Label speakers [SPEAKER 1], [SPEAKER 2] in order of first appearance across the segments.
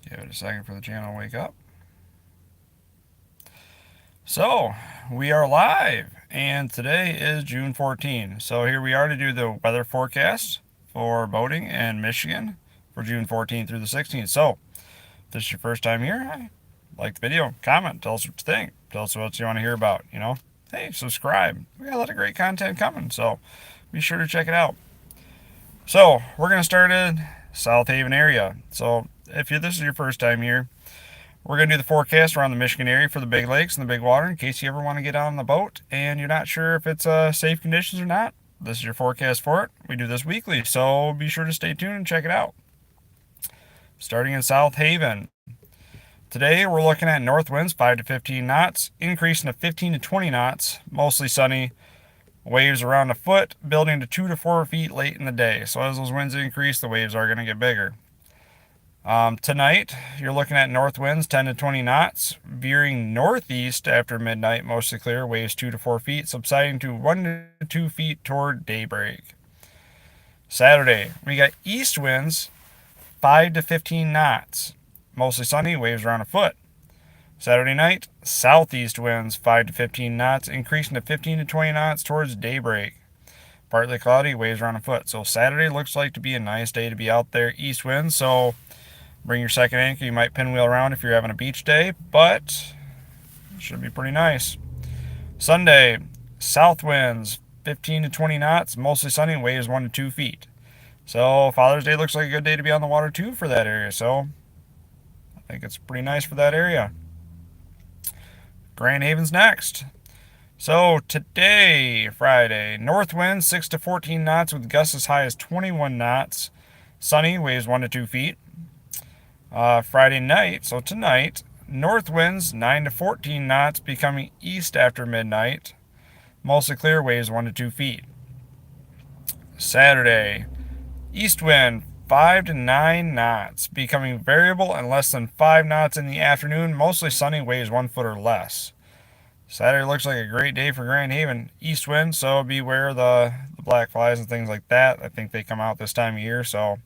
[SPEAKER 1] Give it a second for the channel to wake up. So, we are live, and today is June 14. So, here we are to do the weather forecast for boating in Michigan for June 14th through the 16th. So, if this is your first time here, like the video, comment, tell us what you think, tell us what you want to hear about, Hey, subscribe. We got a lot of great content coming, so be sure to check it out. So, we're going to start in South Haven area. So, if this is your first time here, we're going to do the forecast around the Michigan area for the big lakes and the big water in case you ever want to get out on the boat and you're not sure if it's safe conditions or not. This is your forecast for it. We do this weekly, so be sure to stay tuned and check it out. Starting in South Haven. Today we're looking at north winds 5 to 15 knots, increasing to 15 to 20 knots, mostly sunny. Waves around a foot, building to 2 to 4 feet late in the day. So as those winds increase, the waves are going to get bigger. Tonight, you're looking at north winds 10 to 20 knots, veering northeast after midnight, mostly clear, waves 2 to 4 feet, subsiding to 1 to 2 feet toward daybreak. Saturday, we got east winds 5 to 15 knots, mostly sunny, waves around a foot. Saturday night, southeast winds 5 to 15 knots, increasing to 15 to 20 knots towards daybreak. Partly cloudy, waves around a foot. So Saturday looks like to be a nice day to be out there. East winds, so bring your second anchor. You might pinwheel around if you're having a beach day, but it should be pretty nice. Sunday, south winds 15 to 20 knots, mostly sunny, waves 1 to 2 feet. So Father's Day looks like a good day to be on the water too for that area. So I think it's pretty nice for that area. Grand Haven's next. So today, Friday, north winds 6 to 14 knots with gusts as high as 21 knots. Sunny, waves 1 to 2 feet. Friday night, so tonight, north winds 9 to 14 knots, becoming east after midnight. Mostly clear, waves 1 to 2 feet. Saturday, east wind 5 to 9 knots, becoming variable and less than 5 knots in the afternoon. Mostly sunny, waves 1 foot or less. Saturday looks like a great day for Grand Haven. East wind, so beware the black flies and things like that. I think they come out this time of year, so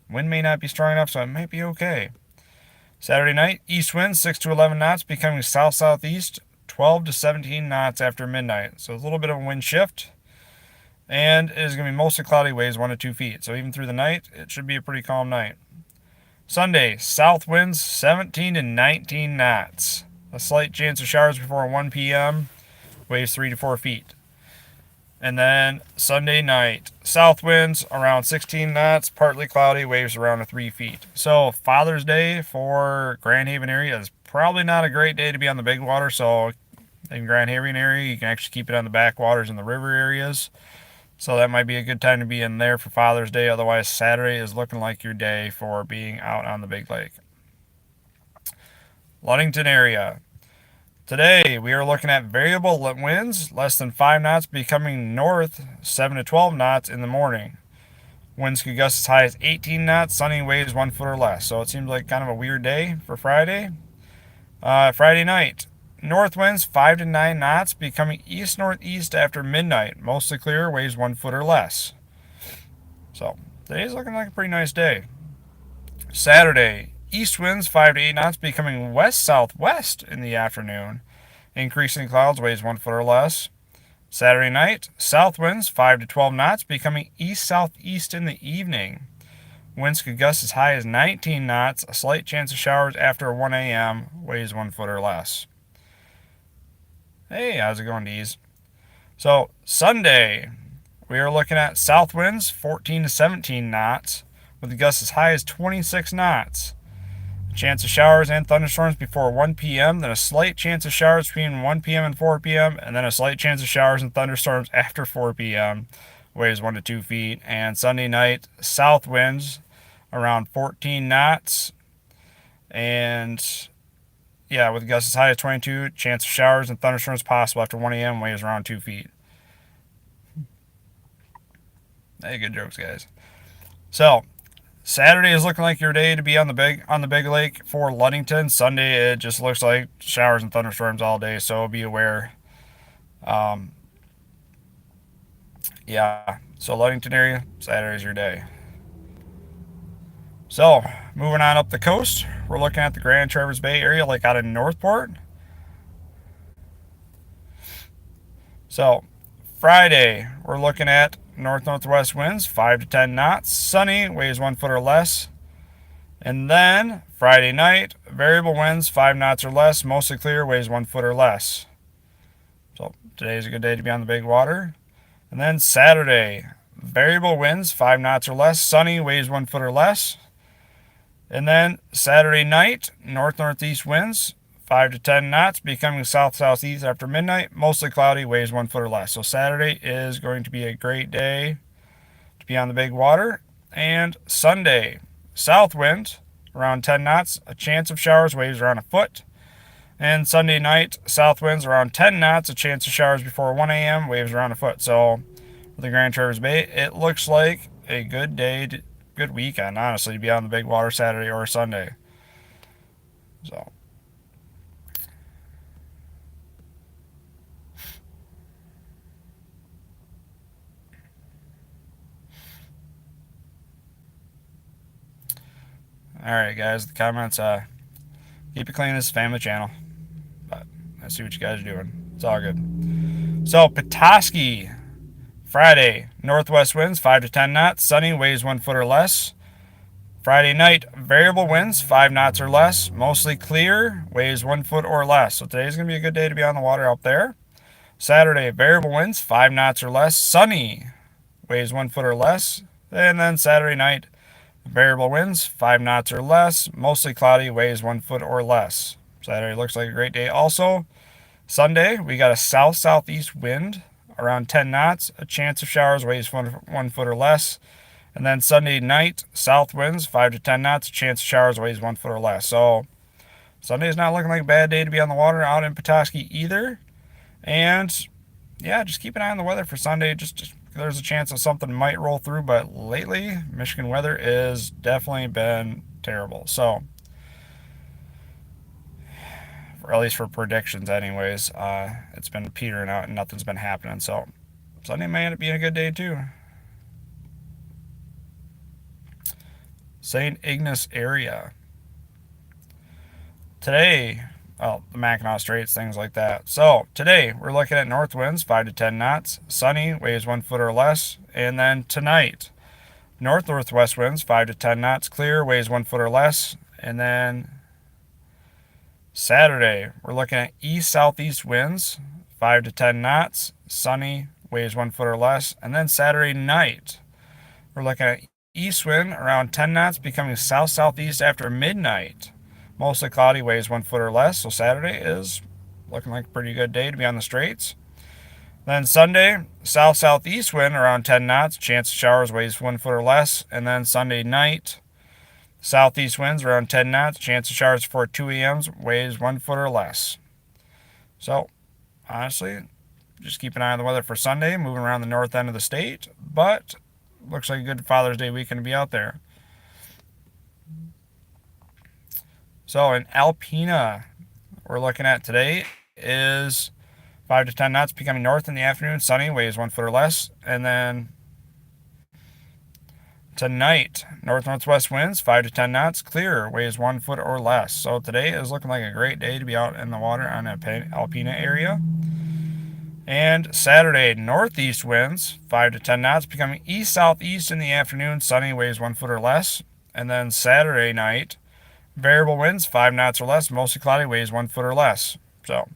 [SPEAKER 1] wind may not be strong enough, so it might be okay. Saturday night, east winds 6 to 11 knots, becoming south-southeast 12 to 17 knots after midnight. So a little bit of a wind shift. And it is going to be mostly cloudy, waves 1 to 2 feet. So even through the night, it should be a pretty calm night. Sunday, south winds 17 to 19 knots. A slight chance of showers before 1 p.m. Waves 3 to 4 feet. And then Sunday night, south winds around 16 knots, partly cloudy, waves around 3 feet. So Father's Day for Grand Haven area is probably not a great day to be on the big water. So in Grand Haven area, you can actually keep it on the backwaters and the river areas. So that might be a good time to be in there for Father's Day. Otherwise, Saturday is looking like your day for being out on the big lake. Ludington area. Today, we are looking at variable winds, less than 5 knots, becoming north 7 to 12 knots in the morning. Winds could gust as high as 18 knots, sunny, waves 1 foot or less. So it seems like kind of a weird day for Friday. Friday night, north winds 5 to 9 knots, becoming east-northeast after midnight. Mostly clear, waves 1 foot or less. So today's looking like a pretty nice day. Saturday, east winds 5 to 8 knots, becoming west-southwest in the afternoon. Increasing clouds, waves 1 foot or less. Saturday night, south winds 5 to 12 knots, becoming east-southeast in the evening. Winds could gust as high as 19 knots, a slight chance of showers after 1 a.m., waves 1 foot or less. Hey, how's it going, Dees? So, Sunday, we are looking at south winds 14 to 17 knots, with gusts as high as 26 knots. A chance of showers and thunderstorms before 1 p.m., then a slight chance of showers between 1 p.m. and 4 p.m., and then a slight chance of showers and thunderstorms after 4 p.m., waves 1 to 2 feet. And Sunday night, south winds around 14 knots, and yeah, with gusts as high as 22, chance of showers and thunderstorms possible after 1 a.m., waves around 2 feet. Hey, good jokes, guys. So, Saturday is looking like your day to be on the big lake for Ludington. Sunday, it just looks like showers and thunderstorms all day, so be aware. Yeah, so Ludington area, Saturday is your day. So, moving on up the coast, we're looking at the Grand Traverse Bay area, like out of Northport. So, Friday, we're looking at north-northwest winds, 5 to 10 knots, sunny, waves 1 foot or less. And then, Friday night, variable winds, 5 knots or less, mostly clear, waves 1 foot or less. So, today's a good day to be on the big water. And then Saturday, variable winds, 5 knots or less, sunny, waves 1 foot or less. And then Saturday night, north-northeast winds, 5 to 10 knots, becoming south-southeast after midnight, mostly cloudy, waves 1 foot or less. So Saturday is going to be a great day to be on the big water. And Sunday, south wind, around 10 knots, a chance of showers, waves around a foot. And Sunday night, south winds around 10 knots, a chance of showers before 1 a.m., waves around a foot. So for the Grand Traverse Bay, it looks like a good day, good weekend, honestly, to be on the big water Saturday or Sunday. So. Alright, guys, the comments, keep it clean. This is family channel. But I see what you guys are doing. It's all good. So, Petoskey, Friday, northwest winds, 5 to 10 knots, sunny, waves 1 foot or less. Friday night, variable winds, 5 knots or less, mostly clear, waves 1 foot or less. So today's going to be a good day to be on the water out there. Saturday, variable winds, 5 knots or less, sunny, waves 1 foot or less. And then Saturday night, variable winds, 5 knots or less, mostly cloudy, waves 1 foot or less. Saturday looks like a great day also. Sunday, we got a south-southeast wind, around 10 knots, a chance of showers, waves 1 foot or less. And then Sunday night, south winds, 5 to 10 knots, a chance of showers, waves 1 foot or less. So Sunday's not looking like a bad day to be on the water out in Petoskey either. And yeah, just keep an eye on the weather for Sunday. Just there's a chance that something might roll through, but lately Michigan weather is definitely been terrible. So, or at least for predictions, anyways, it's been petering out and nothing's been happening. So Sunday may end up being a good day too. St. Ignace area. Today, well, the Mackinac Straits, things like that. So today we're looking at north winds, 5 to 10 knots, sunny, waves 1 foot or less. And then tonight, north-northwest winds, 5 to 10 knots, clear, waves 1 foot or less. And then Saturday, we're looking at east-southeast winds, 5 to 10 knots, sunny, waves 1 foot or less. And then Saturday night, we're looking at east wind around 10 knots, becoming south-southeast after midnight. Mostly cloudy, waves 1 foot or less. So Saturday is looking like a pretty good day to be on the Straits. Then Sunday, south-southeast wind around 10 knots, chance of showers, waves 1 foot or less. And then Sunday night, southeast winds around 10 knots, chance of showers before 2 a.m., waves 1 foot or less. So, honestly, just keep an eye on the weather for Sunday, moving around the north end of the state. But looks like a good Father's Day weekend to be out there. So in Alpena, we're looking at today is 5 to 10 knots, becoming north in the afternoon, sunny, waves 1 foot or less. And then tonight, north-northwest winds, 5 to 10 knots, clear, waves 1 foot or less. So today is looking like a great day to be out in the water on the Alpena area. And Saturday, northeast winds, 5 to 10 knots, becoming east-southeast in the afternoon, sunny, waves 1 foot or less. And then Saturday night, variable winds, 5 knots or less, mostly cloudy, waves 1 foot or less. So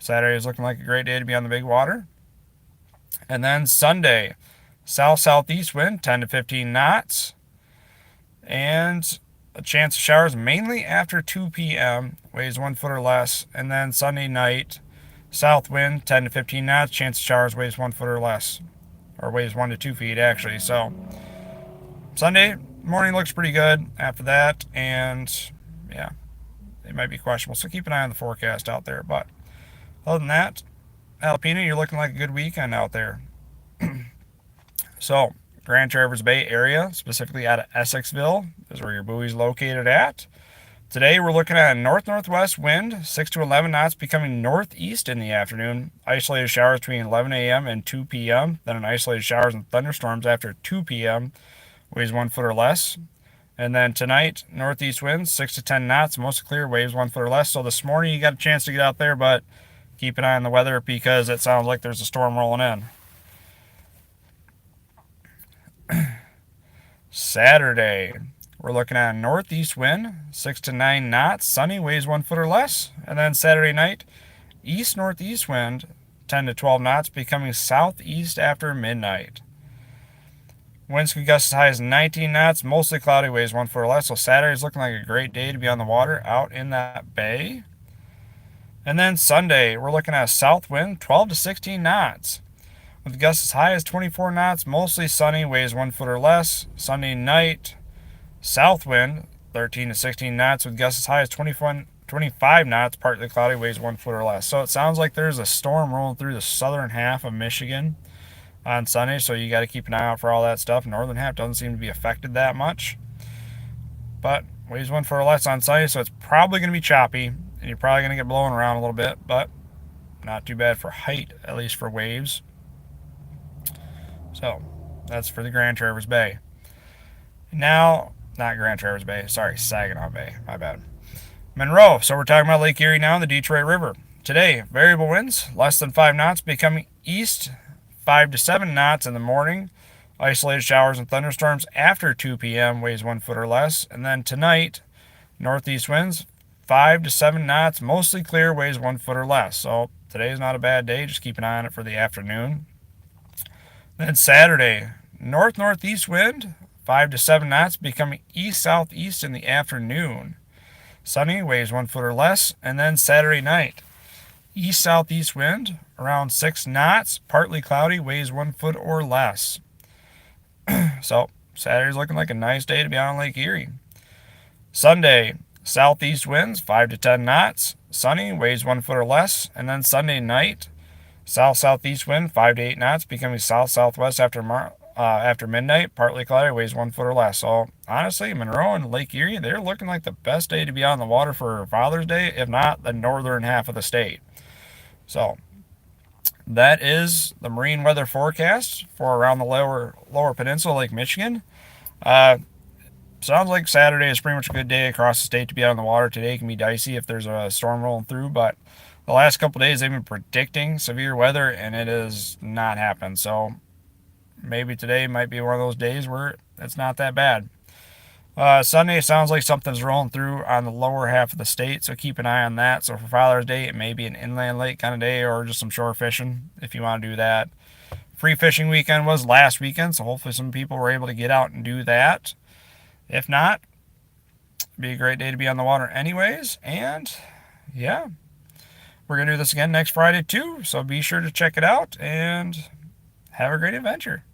[SPEAKER 1] Saturday is looking like a great day to be on the big water. And then Sunday, south-southeast wind, 10 to 15 knots. And a chance of showers mainly after 2 p.m., waves 1 foot or less. And then Sunday night, south wind, 10 to 15 knots, chance of showers, waves 1 foot or less. Or waves 1 to 2 feet, actually. So Sunday morning looks pretty good after that. And yeah, it might be questionable. So keep an eye on the forecast out there. But other than that, Alpena, you're looking like a good weekend out there. So, Grand Traverse Bay area, specifically out of Essexville, is where your buoy's located at. Today, we're looking at a north-northwest wind, 6 to 11 knots, becoming northeast in the afternoon. Isolated showers between 11 a.m. and 2 p.m. Then an isolated showers and thunderstorms after 2 p.m. Waves 1 foot or less. And then tonight, northeast winds 6 to 10 knots, mostly clear, waves 1 foot or less. So this morning you got a chance to get out there, but keep an eye on the weather because it sounds like there's a storm rolling in. Saturday, we're looking at a northeast wind 6 to 9 knots, sunny, waves 1 foot or less. And then Saturday night, east northeast wind 10 to 12 knots, becoming southeast after midnight. Winds could gust as high as 19 knots, mostly cloudy, waves 1 foot or less. So Saturday's looking like a great day to be on the water out in that bay. And then Sunday, we're looking at a south wind 12 to 16 knots, with gusts as high as 24 knots, mostly sunny, waves 1 foot or less. Sunday night, south wind 13 to 16 knots, with gusts as high as 25 knots, partly cloudy, waves 1 foot or less. So it sounds like there's a storm rolling through the southern half of Michigan on Sunday, so you got to keep an eye out for all that stuff. Northern half doesn't seem to be affected that much, but waves 1 foot or less on Sunday, so it's probably going to be choppy, and you're probably going to get blown around a little bit, but not too bad for height, at least for waves. So that's for the Grand Traverse Bay. Now, not Grand Traverse Bay, sorry, Saginaw Bay, my bad. Monroe, so we're talking about Lake Erie now, the Detroit River. Today, variable winds, less than 5 knots, becoming east 5 to 7 knots in the morning. Isolated showers and thunderstorms after 2 p.m., waves 1 foot or less. And then tonight, northeast winds 5 to 7 knots, mostly clear, waves 1 foot or less. So today's not a bad day, just keep an eye on it for the afternoon. Then Saturday, northeast wind 5 to 7 knots, becoming east-southeast in the afternoon. Sunny, waves 1 foot or less. And then Saturday night, east-southeast wind around 6 knots, partly cloudy, waves 1 foot or less. So Saturday's looking like a nice day to be on Lake Erie. Sunday, southeast winds 5 to 10 knots, sunny, waves 1 foot or less. And then Sunday night, south-southeast wind 5 to 8 knots, becoming south-southwest after midnight, partly cloudy, waves 1 foot or less. So honestly, Monroe and Lake Erie, they're looking like the best day to be on the water for Father's Day, if not the northern half of the state. So that is the marine weather forecast for around the lower peninsula, Lake Michigan. Sounds like Saturday is pretty much a good day across the state to be out on the water. Today can be dicey if there's a storm rolling through, but the last couple days they've been predicting severe weather, and it has not happened. So maybe today might be one of those days where it's not that bad. Sunday sounds like something's rolling through on the lower half of the state, so keep an eye on that. So for Father's Day, it may be an inland lake kind of day or just some shore fishing if you want to do that. Free fishing weekend was last weekend, so hopefully some people were able to get out and do that. If not, it'd be a great day to be on the water anyways. And yeah, we're going to do this again next Friday too, so be sure to check it out and have a great adventure.